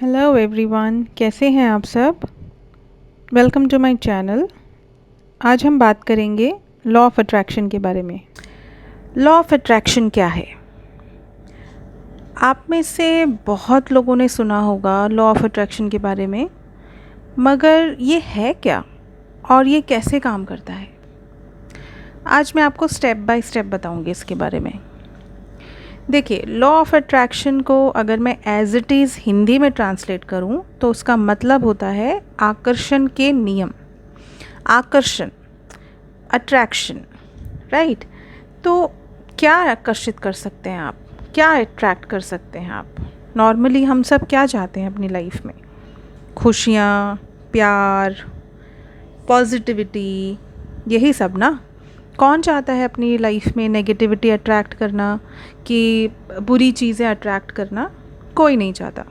Hello everyone, कैसे हैं आप सब। Welcome to my channel. आज हम बात करेंगे लॉ ऑफ अट्रैक्शन के बारे में। लॉ ऑफ अट्रैक्शन क्या है? आप में से बहुत लोगों ने सुना होगा लॉ ऑफ अट्रैक्शन के बारे में, मगर ये है क्या और ये कैसे काम करता है? आज मैं आपको स्टेप बाय स्टेप बताऊंगी इसके बारे में। देखिए, लॉ ऑफ अट्रैक्शन को अगर मैं एज इट इज़ हिंदी में ट्रांसलेट करूं तो उसका मतलब होता है आकर्षण के नियम। आकर्षण, अट्रैक्शन, राइट। तो क्या आकर्षित कर सकते हैं आप, क्या अट्रैक्ट कर सकते हैं आप? नॉर्मली हम सब क्या चाहते हैं अपनी लाइफ में? खुशियाँ, प्यार, पॉजिटिविटी, यही सब ना। कौन चाहता है अपनी लाइफ में नेगेटिविटी अट्रैक्ट करना, कि बुरी चीज़ें अट्रैक्ट करना? कोई नहीं चाहता।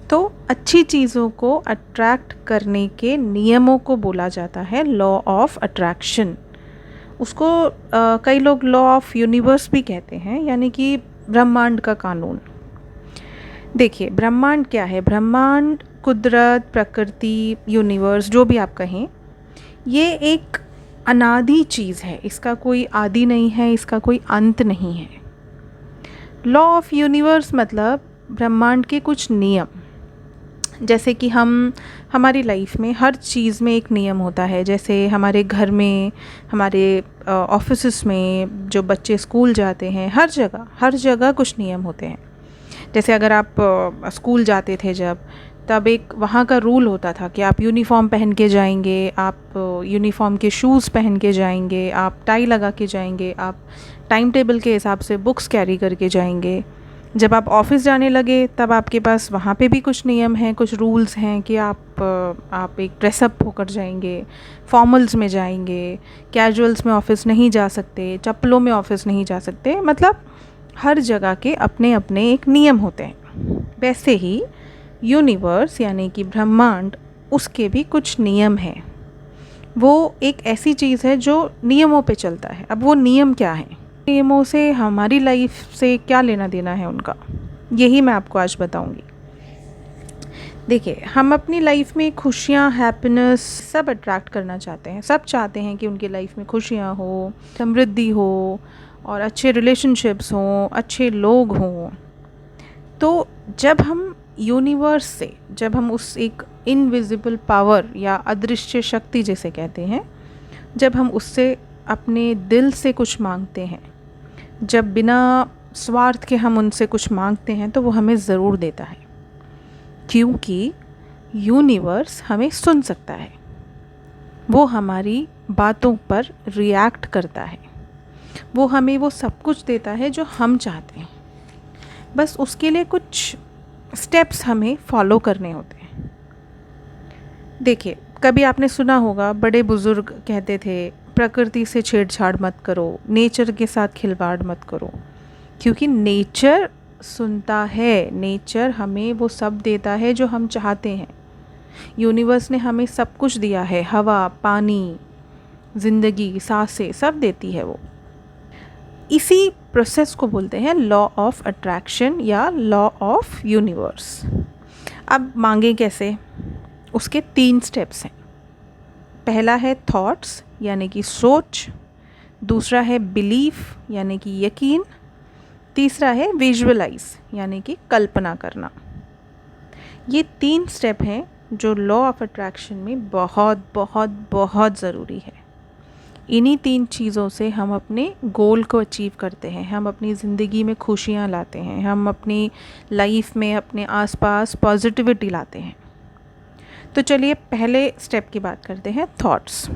तो अच्छी चीज़ों को अट्रैक्ट करने के नियमों को बोला जाता है लॉ ऑफ अट्रैक्शन। उसको कई लोग लॉ ऑफ यूनिवर्स भी कहते हैं, यानी कि ब्रह्मांड का कानून। देखिए, ब्रह्मांड क्या है? ब्रह्मांड, कुदरत, प्रकृति, यूनिवर्स, जो भी आप कहें, ये एक अनादि चीज़ है। इसका कोई आदि नहीं है, इसका कोई अंत नहीं है। लॉ ऑफ यूनिवर्स मतलब ब्रह्मांड के कुछ नियम। जैसे कि हमारी लाइफ में हर चीज़ में एक नियम होता है। जैसे हमारे घर में, हमारे ऑफिस में, जो बच्चे स्कूल जाते हैं, हर जगह कुछ नियम होते हैं। जैसे अगर आप स्कूल जाते थे जब, तब एक वहाँ का रूल होता था कि आप यूनिफॉर्म पहन के जाएंगे, आप यूनिफॉर्म के शूज़ पहन के जाएंगे, आप टाई लगा के जाएंगे, आप टाइम टेबल के हिसाब से बुक्स कैरी करके जाएंगे। जब आप ऑफिस जाने लगे तब आपके पास वहाँ पे भी कुछ नियम हैं, कुछ रूल्स हैं कि आप एक ड्रेसअप होकर जाएंगे, फॉर्मल्स में जाएंगे, कैजुअल्स में ऑफिस नहीं जा सकते, चप्पलों में ऑफिस नहीं जा सकते। मतलब हर जगह के अपने अपने एक नियम होते हैं। वैसे ही यूनिवर्स यानी कि ब्रह्मांड, उसके भी कुछ नियम हैं। वो एक ऐसी चीज़ है जो नियमों पे चलता है। अब वो नियम क्या हैं? नियमों से हमारी लाइफ से क्या लेना देना है उनका, यही मैं आपको आज बताऊंगी। देखिए, हम अपनी लाइफ में खुशियाँ, हैप्पीनेस सब अट्रैक्ट करना चाहते हैं। सब चाहते हैं कि उनकी लाइफ में खुशियाँ हो, समृद्धि हो, और अच्छे रिलेशनशिप्स हों, अच्छे लोग हों। तो जब हम यूनिवर्स से, जब हम उस एक इनविजिबल पावर या अदृश्य शक्ति जिसे कहते हैं, जब हम उससे अपने दिल से कुछ मांगते हैं, जब बिना स्वार्थ के हम उनसे कुछ मांगते हैं, तो वो हमें ज़रूर देता है। क्योंकि यूनिवर्स हमें सुन सकता है, वो हमारी बातों पर रिएक्ट करता है, वो हमें वो सब कुछ देता है जो हम चाहते हैं। बस उसके लिए कुछ स्टेप्स हमें फॉलो करने होते हैं। देखिए, कभी आपने सुना होगा, बड़े बुज़ुर्ग कहते थे, प्रकृति से छेड़छाड़ मत करो, नेचर के साथ खिलवाड़ मत करो। क्योंकि नेचर सुनता है, नेचर हमें वो सब देता है जो हम चाहते हैं। यूनिवर्स ने हमें सब कुछ दिया है, हवा, पानी, ज़िंदगी, सांसें, सब देती है वो। इसी प्रोसेस को बोलते हैं लॉ ऑफ अट्रैक्शन या लॉ ऑफ यूनिवर्स। अब मांगे कैसे? उसके 3 स्टेप्स हैं। पहला है थॉट्स यानी कि सोच, दूसरा है बिलीफ यानी कि यकीन, तीसरा है विजुअलाइज यानी कि कल्पना करना। ये 3 स्टेप हैं जो लॉ ऑफ अट्रैक्शन में बहुत बहुत बहुत ज़रूरी है। इन्हीं 3 चीज़ों से हम अपने गोल को अचीव करते हैं, हम अपनी ज़िंदगी में खुशियाँ लाते हैं, हम अपनी लाइफ में अपने आसपास पॉजिटिविटी लाते हैं। तो चलिए पहले स्टेप की बात करते हैं, थॉट्स।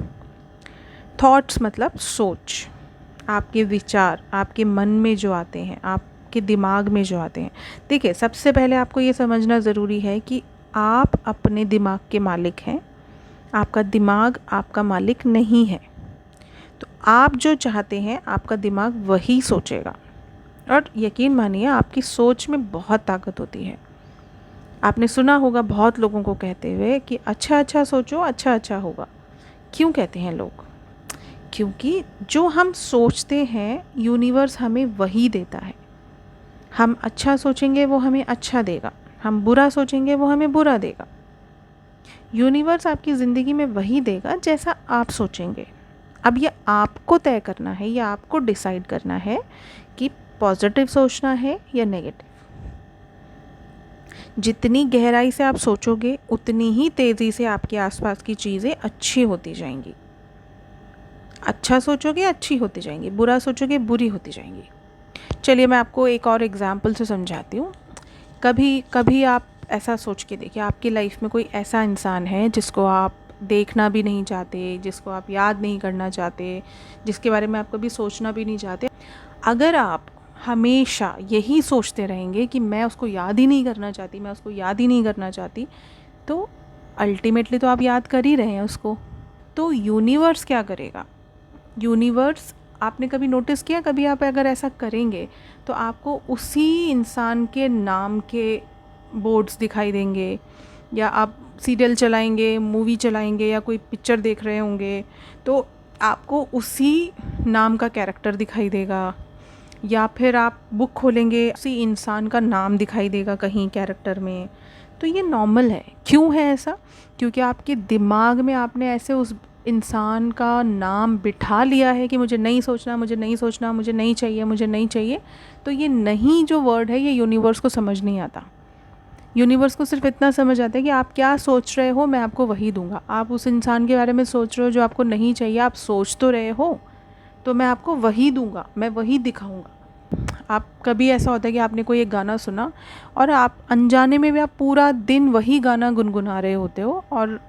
थॉट्स मतलब सोच, आपके विचार, आपके मन में जो आते हैं, आपके दिमाग में जो आते हैं। देखिए, सबसे पहले आपको ये समझना ज़रूरी है कि आप अपने दिमाग के मालिक हैं, आपका दिमाग आपका मालिक नहीं है। तो आप जो चाहते हैं, आपका दिमाग वही सोचेगा। और यकीन मानिए, आपकी सोच में बहुत ताकत होती है। आपने सुना होगा बहुत लोगों को कहते हुए कि अच्छा अच्छा सोचो, अच्छा अच्छा होगा। क्यों कहते हैं लोग? क्योंकि जो हम सोचते हैं, यूनिवर्स हमें वही देता है। हम अच्छा सोचेंगे, वो हमें अच्छा देगा। हम बुरा सोचेंगे वो हमें बुरा देगा। यूनिवर्स आपकी ज़िंदगी में वही देगा जैसा आप सोचेंगे। अब ये आपको तय करना है, या आपको डिसाइड करना है कि पॉजिटिव सोचना है या नेगेटिव। जितनी गहराई से आप सोचोगे उतनी ही तेज़ी से आपके आसपास की चीज़ें अच्छी होती जाएंगी। अच्छा सोचोगे अच्छी होती जाएंगी, बुरा सोचोगे बुरी होती जाएंगी। चलिए मैं आपको एक और एग्जांपल से समझाती हूँ। कभी कभी आप ऐसा सोच के देखिए, आपकी लाइफ में कोई ऐसा इंसान है जिसको आप देखना भी नहीं चाहते, जिसको आप याद नहीं करना चाहते, जिसके बारे में आप कभी सोचना भी नहीं चाहते। अगर आप हमेशा यही सोचते रहेंगे कि मैं उसको याद ही नहीं करना चाहती, मैं उसको याद ही नहीं करना चाहती, तो अल्टीमेटली तो आप याद कर ही रहे हैं उसको। तो यूनिवर्स क्या करेगा? यूनिवर्स, आपने कभी नोटिस किया, कभी आप अगर ऐसा करेंगे तो आपको उसी इंसान के नाम के बोर्ड्स दिखाई देंगे, या आप सीरियल चलाएंगे, मूवी चलाएंगे, या कोई पिक्चर देख रहे होंगे तो आपको उसी नाम का कैरेक्टर दिखाई देगा, या फिर आप बुक खोलेंगे उसी इंसान का नाम दिखाई देगा कहीं कैरेक्टर में। तो ये नॉर्मल है। क्यों है ऐसा? क्योंकि आपके दिमाग में आपने ऐसे उस इंसान का नाम बिठा लिया है कि मुझे नहीं सोचना, मुझे नहीं सोचना, मुझे नहीं चाहिए, मुझे नहीं चाहिए। तो ये नहीं जो वर्ड है, ये यूनिवर्स को समझ नहीं आता। यूनिवर्स को सिर्फ इतना समझ आता है कि आप क्या सोच रहे हो, मैं आपको वही दूंगा। आप उस इंसान के बारे में सोच रहे हो जो आपको नहीं चाहिए, आप सोच तो रहे हो, तो मैं आपको वही दूंगा, मैं वही दिखाऊंगा। आप कभी ऐसा होता है कि आपने कोई एक गाना सुना और आप अनजाने में भी आप पूरा दिन वही गाना गुनगुना रहे होते हो और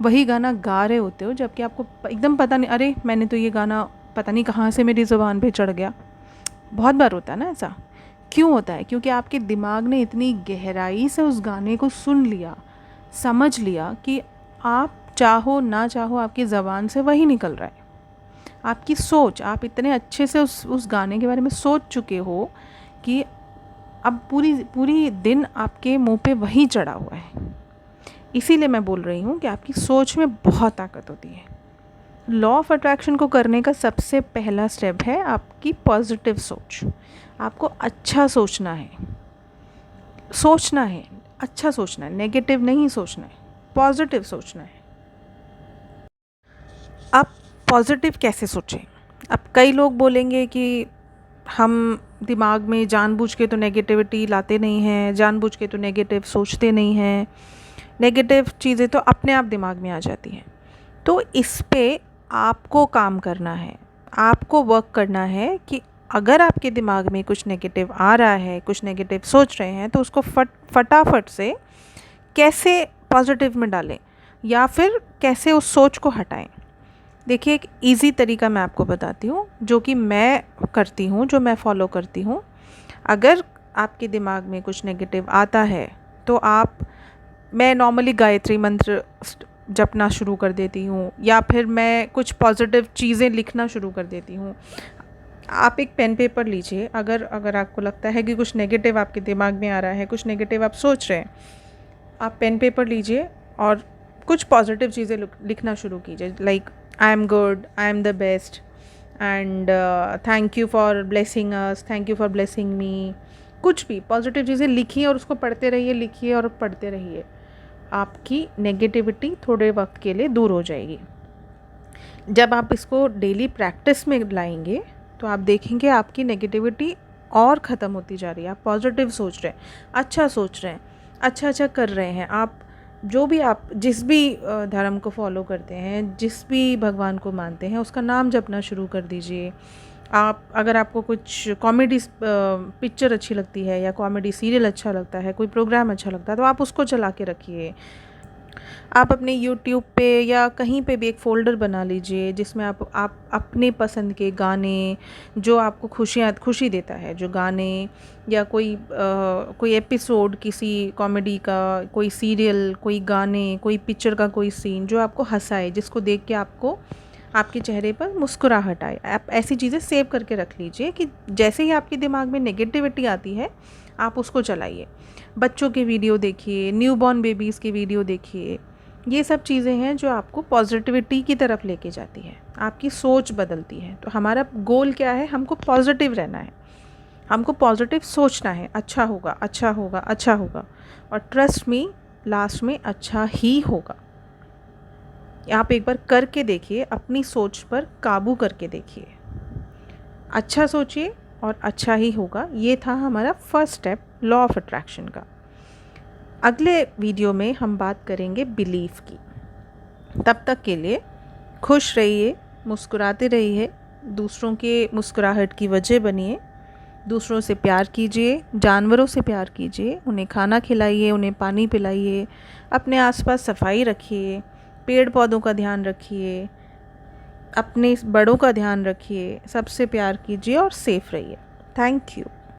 वही गाना गा रहे होते हो, जबकि आपको एकदम पता नहीं, अरे मैंने तो ये गाना पता नहीं कहाँ से मेरी ज़ुबान पे चढ़ गया। बहुत बार होता है ना ऐसा। क्यों होता है? क्योंकि आपके दिमाग ने इतनी गहराई से उस गाने को सुन लिया, समझ लिया कि आप चाहो ना चाहो आपकी ज़बान से वही निकल रहा है। आपकी सोच, आप इतने अच्छे से उस गाने के बारे में सोच चुके हो कि अब पूरी पूरी दिन आपके मुंह पे वही चढ़ा हुआ है। इसीलिए मैं बोल रही हूँ कि आपकी सोच में बहुत ताकत होती है। लॉ ऑफ अट्रैक्शन को करने का सबसे पहला स्टेप है आपकी पॉजिटिव सोच। आपको अच्छा सोचना है, सोचना है, अच्छा सोचना है, नेगेटिव नहीं सोचना है, पॉजिटिव सोचना है। आप पॉजिटिव कैसे सोचें? अब कई लोग बोलेंगे कि हम दिमाग में जानबूझ के तो नेगेटिविटी लाते नहीं हैं, जानबूझ के तो नेगेटिव सोचते नहीं हैं, नेगेटिव चीज़ें तो अपने आप दिमाग में आ जाती हैं। तो इस पे आपको काम करना है, आपको वर्क करना है कि अगर आपके दिमाग में कुछ नेगेटिव आ रहा है, कुछ नेगेटिव सोच रहे हैं, तो उसको फटाफट से कैसे पॉजिटिव में डालें, या फिर कैसे उस सोच को हटाएं। देखिए, एक इजी तरीका मैं आपको बताती हूँ जो कि मैं करती हूँ, जो मैं फॉलो करती हूँ। अगर आपके दिमाग में कुछ नेगेटिव आता है तो मैं नॉर्मली गायत्री मंत्र जपना शुरू कर देती हूँ, या फिर मैं कुछ पॉजिटिव चीज़ें लिखना शुरू कर देती हूँ। आप एक पेन पेपर लीजिए, अगर आपको लगता है कि कुछ नेगेटिव आपके दिमाग में आ रहा है, कुछ नेगेटिव आप सोच रहे हैं, आप पेन पेपर लीजिए और कुछ पॉजिटिव चीज़ें लिखना शुरू कीजिए, like I am good, I am the best, and thank you for blessing us, thank you for blessing me. कुछ भी पॉजिटिव चीज़ें लिखिए और उसको पढ़ते रहिए, लिखिए और पढ़ते रहिए। आपकी नेगेटिविटी थोड़े वक्त के लिए दूर हो जाएगी। जब आप इसको डेली प्रैक्टिस में लाएंगे तो आप देखेंगे आपकी नेगेटिविटी और ख़त्म होती जा रही है। आप पॉजिटिव सोच रहे हैं, अच्छा सोच रहे हैं, अच्छा कर रहे हैं। आप जिस भी धर्म को फॉलो करते हैं, जिस भी भगवान को मानते हैं, उसका नाम जपना शुरू कर दीजिए। अगर आपको कुछ कॉमेडी पिक्चर अच्छी लगती है या कॉमेडी सीरियल अच्छा लगता है, कोई प्रोग्राम अच्छा लगता है, तो आप उसको चला के रखिए। आप अपने यूट्यूब पे या कहीं पे भी एक फ़ोल्डर बना लीजिए जिसमें आप अपने पसंद के गाने, जो आपको खुशी देता है, जो गाने या कोई एपिसोड किसी कॉमेडी का, कोई सीरियल, कोई गाने, कोई पिक्चर का कोई सीन जो आपको हंसाए, जिसको देख के आपके चेहरे पर मुस्कुराहट आए, आप ऐसी चीज़ें सेव करके रख लीजिए कि जैसे ही आपके दिमाग में नेगेटिविटी आती है आप उसको चलाइए। बच्चों के वीडियो देखिए, न्यूबॉर्न बेबीज़ की वीडियो देखिए। ये सब चीज़ें हैं जो आपको पॉजिटिविटी की तरफ लेके जाती है, आपकी सोच बदलती है। तो हमारा गोल क्या है? हमको पॉजिटिव रहना है। हमको पॉजिटिव सोचना है, अच्छा होगा, अच्छा होगा, अच्छा होगा, और ट्रस्ट मी लास्ट में अच्छा ही होगा। आप एक बार करके देखिए, अपनी सोच पर काबू करके देखिए, अच्छा सोचिए और अच्छा ही होगा। ये था हमारा first step law of attraction का। अगले वीडियो में हम बात करेंगे बिलीफ की। तब तक के लिए खुश रहिए, मुस्कुराते रहिए, दूसरों के मुस्कुराहट की वजह बनिए, दूसरों से प्यार कीजिए, जानवरों से प्यार कीजिए, उन्हें खाना खिलाइए, उन्हें पानी पिलाइए, अपने आसपास सफाई रखिए, पेड़ पौधों का ध्यान रखिए, अपने बड़ों का ध्यान रखिए, सबसे प्यार कीजिए और सेफ रहिए। Thank you.